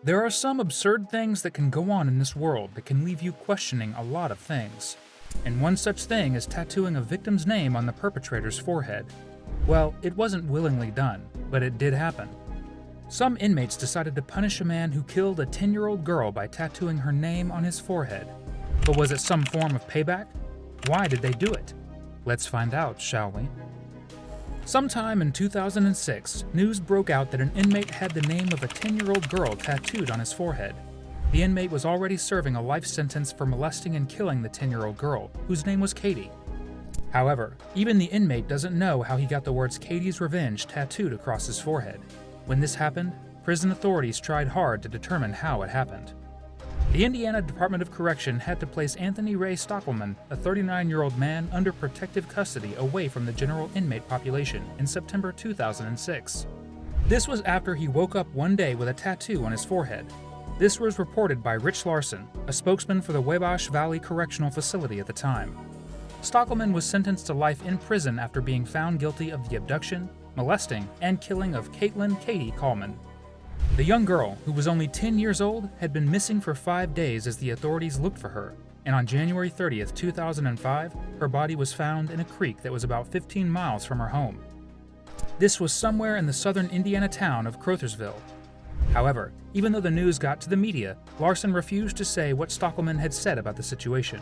There are some absurd things that can go on in this world that can leave you questioning a lot of things. And one such thing is tattooing a victim's name on the perpetrator's forehead. Well, it wasn't willingly done, but it did happen. Some inmates decided to punish a man who killed a 10-year-old girl by tattooing her name on his forehead. But was it some form of payback? Why did they do it? Let's find out, shall we? Sometime in 2006, news broke out that an inmate had the name of a 10-year-old girl tattooed on his forehead. The inmate was already serving a life sentence for molesting and killing the 10-year-old girl, whose name was Katie. However, even the inmate doesn't know how he got the words Katie's Revenge tattooed across his forehead. When this happened, prison authorities tried hard to determine how it happened. The Indiana Department of Correction had to place Anthony Ray Stockelman, a 39-year-old man, under protective custody away from the general inmate population in September 2006. This was after he woke up one day with a tattoo on his forehead. This was reported by Rich Larson, a spokesman for the Wabash Valley Correctional Facility at the time. Stockelman was sentenced to life in prison after being found guilty of the abduction, molesting, and killing of Caitlin Katie Coleman. The young girl, who was only 10 years old, had been missing for 5 days as the authorities looked for her, and on January 30th, 2005, her body was found in a creek that was about 15 miles from her home. This was somewhere in the southern Indiana town of Crothersville. However, even though the news got to the media, Larson refused to say what Stockelman had said about the situation.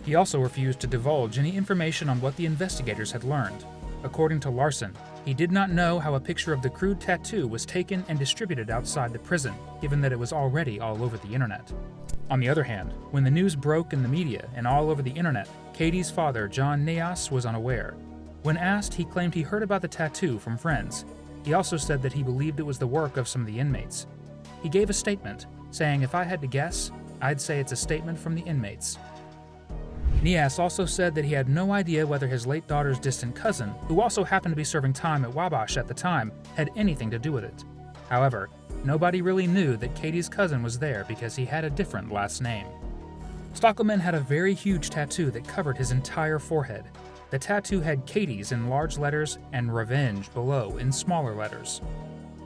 He also refused to divulge any information on what the investigators had learned. According to Larson, he did not know how a picture of the crude tattoo was taken and distributed outside the prison, given that it was already all over the internet. On the other hand, when the news broke in the media and all over the internet, Katie's father, John Neas, was unaware. When asked, he claimed he heard about the tattoo from friends. He also said that he believed it was the work of some of the inmates. He gave a statement, saying, "If I had to guess, I'd say it's a statement from the inmates." Neas also said that he had no idea whether his late daughter's distant cousin, who also happened to be serving time at Wabash at the time, had anything to do with it. However, nobody really knew that Katie's cousin was there because he had a different last name. Stockelman had a very huge tattoo that covered his entire forehead. The tattoo had Katie's in large letters and Revenge below in smaller letters.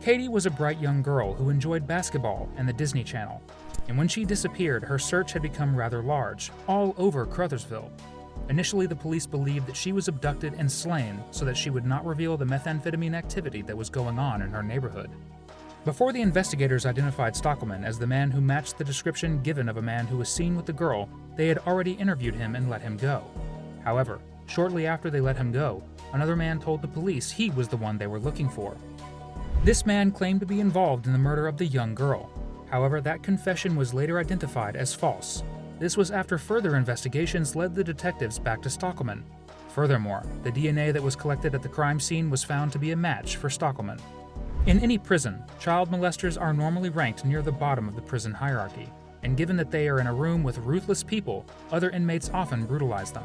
Katie was a bright young girl who enjoyed basketball and the Disney Channel. And when she disappeared, her search had become rather large, all over Crothersville. Initially, the police believed that she was abducted and slain so that she would not reveal the methamphetamine activity that was going on in her neighborhood. Before the investigators identified Stockelman as the man who matched the description given of a man who was seen with the girl, they had already interviewed him and let him go. However, shortly after they let him go, another man told the police he was the one they were looking for. This man claimed to be involved in the murder of the young girl. However, that confession was later identified as false. This was after further investigations led the detectives back to Stockelman. Furthermore, the DNA that was collected at the crime scene was found to be a match for Stockelman. In any prison, child molesters are normally ranked near the bottom of the prison hierarchy, and given that they are in a room with ruthless people, other inmates often brutalize them.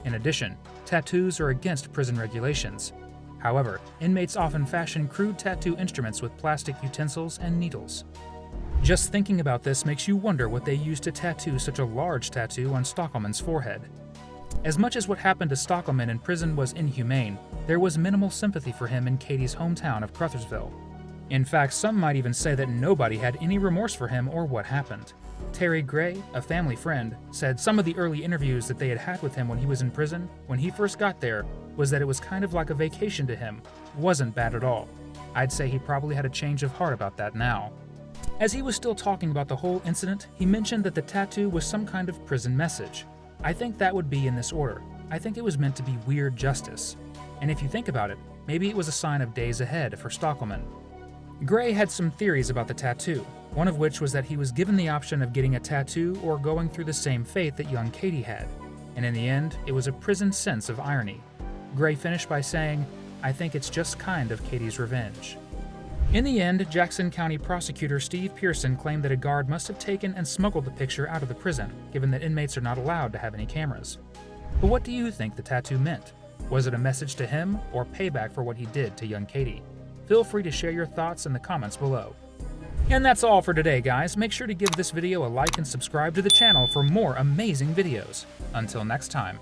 In addition, tattoos are against prison regulations. However, inmates often fashion crude tattoo instruments with plastic utensils and needles. Just thinking about this makes you wonder what they used to tattoo such a large tattoo on Stockelman's forehead. As much as what happened to Stockelman in prison was inhumane, there was minimal sympathy for him in Katie's hometown of Crothersville. In fact, some might even say that nobody had any remorse for him or what happened. Terry Gray, a family friend, said some of the early interviews that they had had with him when he was in prison, when he first got there, was that it was kind of like a vacation to him. Wasn't bad at all. I'd say he probably had a change of heart about that now. As he was still talking about the whole incident, he mentioned that the tattoo was some kind of prison message. I think that would be in this order. I think it was meant to be weird justice. And if you think about it, maybe it was a sign of days ahead for Stockelman. Gray had some theories about the tattoo, one of which was that he was given the option of getting a tattoo or going through the same fate that young Katie had. And in the end, it was a prison sense of irony. Gray finished by saying, "I think it's just kind of Katie's revenge." In the end, Jackson County prosecutor Steve Pearson claimed that a guard must have taken and smuggled the picture out of the prison, given that inmates are not allowed to have any cameras. But what do you think the tattoo meant? Was it a message to him or payback for what he did to young Katie? Feel free to share your thoughts in the comments below. And that's all for today, guys. Make sure to give this video a like and subscribe to the channel for more amazing videos. Until next time.